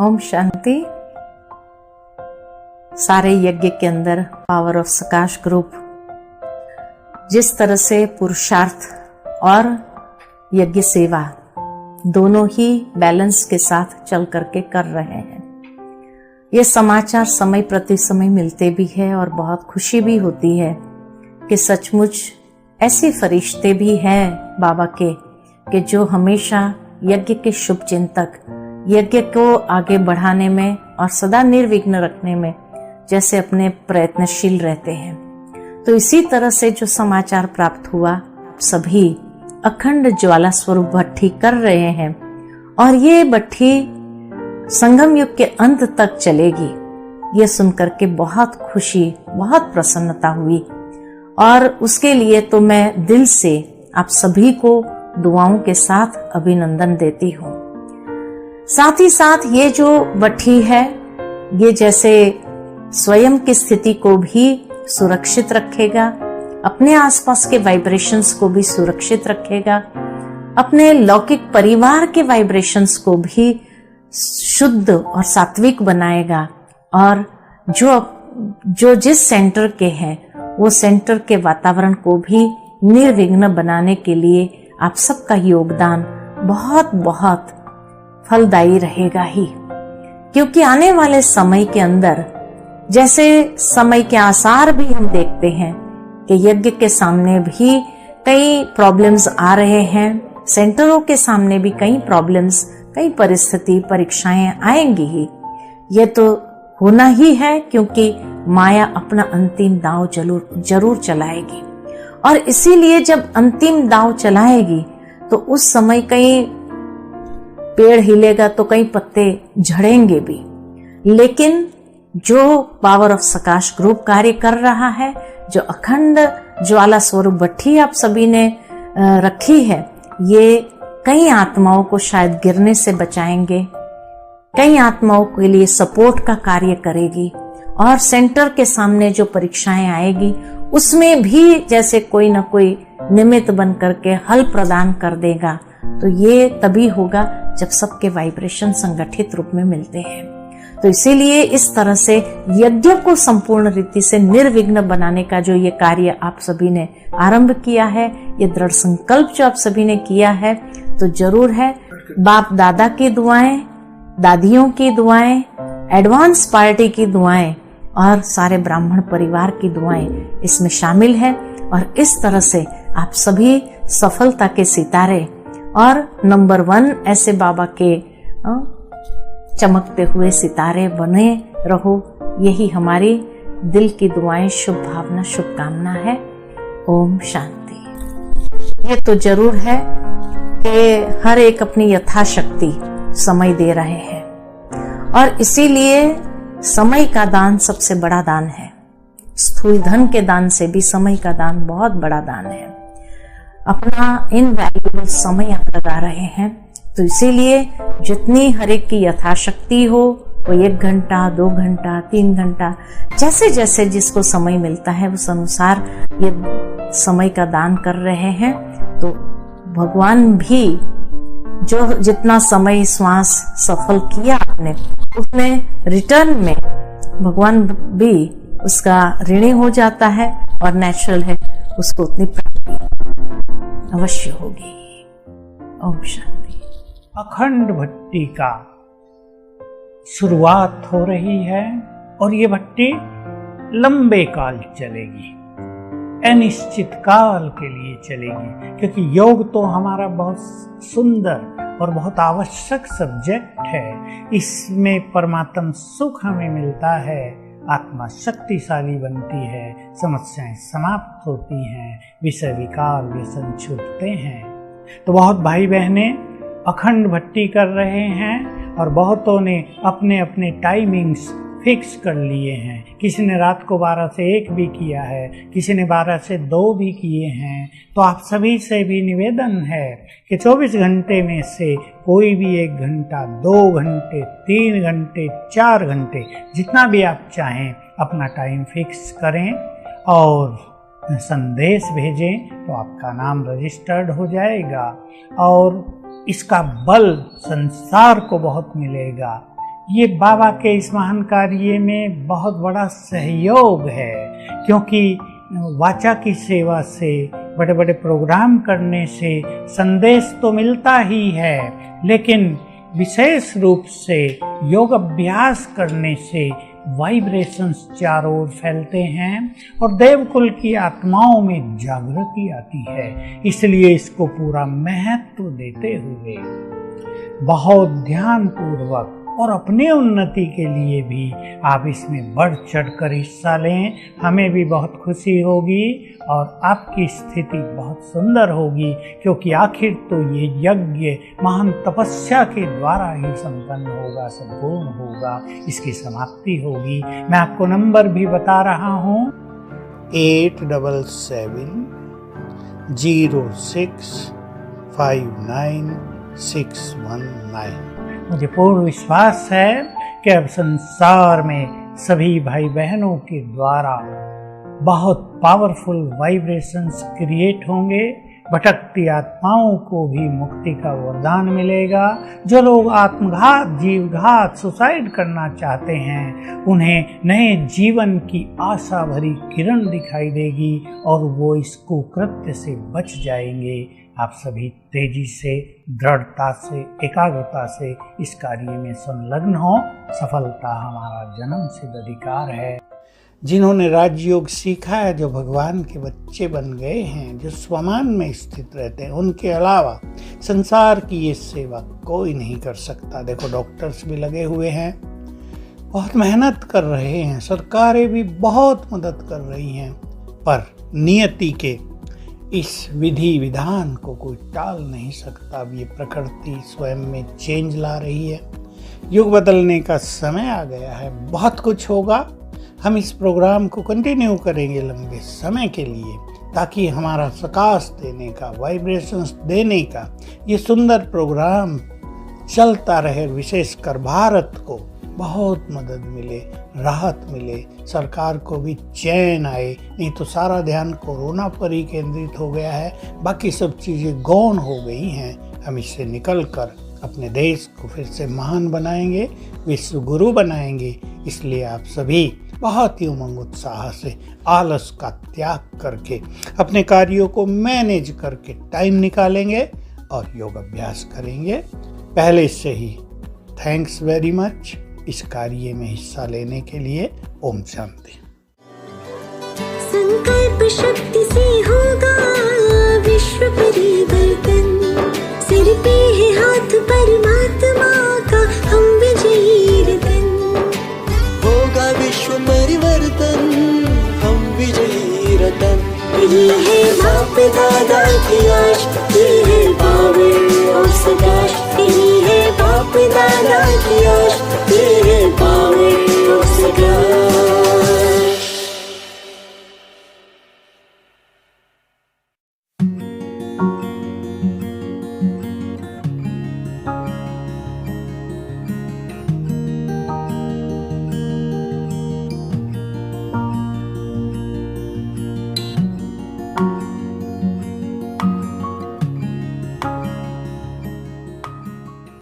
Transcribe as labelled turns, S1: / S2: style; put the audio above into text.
S1: ओम शांति। सारे यज्ञ के अंदर पावर ऑफ सकाश ग्रुप जिस तरह से पुरुषार्थ और यज्ञ सेवा दोनों ही बैलेंस के साथ चल करके कर रहे हैं, ये समाचार समय प्रति समय मिलते भी है और बहुत खुशी भी होती है कि सचमुच ऐसे फरिश्ते भी हैं बाबा के कि जो हमेशा यज्ञ के शुभ चिंतक, यज्ञ को आगे बढ़ाने में और सदा निर्विघ्न रखने में जैसे अपने प्रयत्नशील रहते हैं। तो इसी तरह से जो समाचार प्राप्त हुआ, सभी अखंड ज्वाला स्वरूप भट्ठी कर रहे हैं और ये भट्ठी संगम युग के अंत तक चलेगी। ये सुनकर के बहुत खुशी, बहुत प्रसन्नता हुई और उसके लिए तो मैं दिल से आप सभी को दुआओं के साथ अभिनंदन देती हूँ। साथ ही साथ ये जो भट्ठी है, ये जैसे स्वयं की स्थिति को भी सुरक्षित रखेगा, अपने आसपास के वाइब्रेशंस को भी सुरक्षित रखेगा, अपने लौकिक परिवार के वाइब्रेशंस को भी शुद्ध और सात्विक बनाएगा और जो जिस सेंटर के हैं वो सेंटर के वातावरण को भी निर्विघ्न बनाने के लिए आप सबका योगदान बहुत बहुत फलदायी रहेगा ही। क्योंकि आने वाले समय के अंदर जैसे समय के आसार भी हम देखते हैं कि यज्ञ के सामने भी कई प्रॉब्लम्स आ रहे हैं, सेंटरों के सामने भी कई प्रॉब्लम्स, कई परिस्थिति, परीक्षाएं आएंगी ही। ये तो होना ही है क्योंकि माया अपना अंतिम दांव जरूर चलाएगी और इसीलिए जब अंतिम दांव चलाएगी तो उस समय कहीं पेड़ हिलेगा तो कई पत्ते झड़ेंगे भी, लेकिन जो पावर ऑफ सकाश ग्रुप कार्य कर रहा है, जो अखंड ज्वाला स्वरूप भट्ठी आप सभी ने रखी है, ये कई आत्माओं को शायद गिरने से बचाएंगे, कई आत्माओं के लिए सपोर्ट का कार्य करेगी और सेंटर के सामने जो परीक्षाएं आएगी उसमें भी जैसे कोई न कोई निमित्त बन करके हल प्रदान कर देगा। तो ये तभी होगा जब सबके वाइब्रेशन संगठित रूप में मिलते हैं। तो इसीलिए इस तरह से यज्ञ को संपूर्ण रीति से निर्विघ्न बनाने का जो ये कार्य आप सभी ने आरंभ किया है, ये दृढ़ संकल्प जो आप सभी ने किया है, तो जरूर है बाप दादा की दुआएं, दादियों की दुआएं, एडवांस पार्टी की दुआएं और सारे ब्राह्मण परिवार की दुआएं इसमें शामिल है और इस तरह से आप सभी सफलता के सितारे और नंबर 1 ऐसे बाबा के चमकते हुए सितारे बने रहो। यही हमारी दिल की दुआएं, शुभ भावना, शुभकामना है। ओम शांति। ये तो जरूर है कि हर एक अपनी यथाशक्ति समय दे रहे हैं और इसीलिए समय का दान सबसे बड़ा दान है। स्थूल धन के दान से भी समय का दान बहुत बड़ा दान है। अपना इनवैल्यूएबल समय आप लगा रहे हैं, तो इसीलिए जितनी हर एक की यथाशक्ति हो, वो 1 घंटा, 2 घंटा, 3 घंटा, जैसे जैसे जिसको समय मिलता है उस अनुसार ये समय का दान कर रहे हैं। तो भगवान भी जो जितना समय श्वास सफल किया आपने, उसमें रिटर्न में भगवान भी उसका ऋणी हो जाता है और नेचुरल है, उसको उतनी प्राप्ति अवश्य होगी। ओम शांति।
S2: अखंड भट्टी का शुरुआत हो रही है और ये भट्टी लंबे काल चलेगी, अनिश्चित काल के लिए चलेगी, क्योंकि योग तो हमारा बहुत सुंदर और बहुत आवश्यक सब्जेक्ट है। इसमें परमात्म सुख हमें मिलता है, आत्मा शक्तिशाली बनती है, समस्याएं समाप्त होती हैं, विषय विकार व्यसन छूटते हैं। तो बहुत भाई बहनें अखंड भट्टी कर रहे हैं और बहुतों ने अपने अपने टाइमिंग्स फिक्स कर लिए हैं। किसी ने रात को 12 से 1 भी किया है, किसी ने 12 से 2 भी किए हैं। तो आप सभी से भी निवेदन है कि 24 घंटे में से कोई भी 1 घंटा, 2 घंटे, 3 घंटे, 4 घंटे, जितना भी आप चाहें अपना टाइम फिक्स करें और संदेश भेजें, तो आपका नाम रजिस्टर्ड हो जाएगा और इसका बल संसार को बहुत मिलेगा। ये बाबा के इस महान कार्य में बहुत बड़ा सहयोग है, क्योंकि वाचा की सेवा से, बड़े बड़े प्रोग्राम करने से संदेश तो मिलता ही है, लेकिन विशेष रूप से योग अभ्यास करने से वाइब्रेशंस चारों ओर फैलते हैं और देवकुल की आत्माओं में जागृति आती है। इसलिए इसको पूरा महत्व देते हुए बहुत ध्यान पूर्वक और अपने उन्नति के लिए भी आप इसमें बढ़ चढ़कर हिस्सा लें। हमें भी बहुत खुशी होगी और आपकी स्थिति बहुत सुंदर होगी, क्योंकि आखिर तो ये यज्ञ महान तपस्या के द्वारा ही संपन्न होगा, संपूर्ण होगा, इसकी समाप्ति होगी। मैं आपको नंबर भी बता रहा हूँ 8770659619। मुझे पूर्ण विश्वास है कि अब संसार में सभी भाई बहनों के द्वारा बहुत पावरफुल वाइब्रेशंस क्रिएट होंगे। भटकती आत्माओं को भी मुक्ति का वरदान मिलेगा। जो लोग आत्मघात, जीवघात, सुसाइड करना चाहते हैं, उन्हें नए जीवन की आशा भरी किरण दिखाई देगी और वो इस कुकृत्य से बच जाएंगे। आप सभी तेजी से, दृढ़ता से, एकाग्रता से इस कार्य में संलग्न हो। सफलता हमारा जन्म सिद्ध अधिकार है। जिन्होंने राजयोग सीखा है, जो भगवान के बच्चे बन गए हैं, जो स्वमान में स्थित रहते हैं, उनके अलावा संसार की ये सेवा कोई नहीं कर सकता। देखो, डॉक्टर्स भी लगे हुए हैं, बहुत मेहनत कर रहे हैं, सरकारें भी बहुत मदद कर रही हैं, पर नियति के इस विधि विधान को कोई टाल नहीं सकता। अब ये प्रकृति स्वयं में चेंज ला रही है। युग बदलने का समय आ गया है। बहुत कुछ होगा। हम इस प्रोग्राम को कंटिन्यू करेंगे लंबे समय के लिए, ताकि हमारा प्रकाश देने का, वाइब्रेशंस देने का ये सुंदर प्रोग्राम चलता रहे। विशेषकर भारत को बहुत मदद मिले, राहत मिले, सरकार को भी चैन आए। नहीं तो सारा ध्यान कोरोना पर ही केंद्रित हो गया है, बाकी सब चीज़ें गौण हो गई हैं। हम इससे निकलकर अपने देश को फिर से महान बनाएंगे, विश्व गुरु बनाएंगे। इसलिए आप सभी बहुत ही उमंग उत्साह से, आलस का त्याग करके, अपने कार्यों को मैनेज करके टाइम निकालेंगे और योग अभ्यास करेंगे। पहले से ही थैंक्स वेरी मच इस कार्य में हिस्सा लेने के लिए। ओम शांति।
S3: संकल्प शक्ति से होगा विश्व परिवर्तन। सिर पे है हाथ परमात्मा का, हम विजयी रतन।
S4: होगा विश्व परिवर्तन, हम विजयी रतन।
S3: यही है बाप दादा की आश, ये है पावर ऑफ सकाश। यही है बाप दादा की आश, ये है पावर ऑफ सकाश।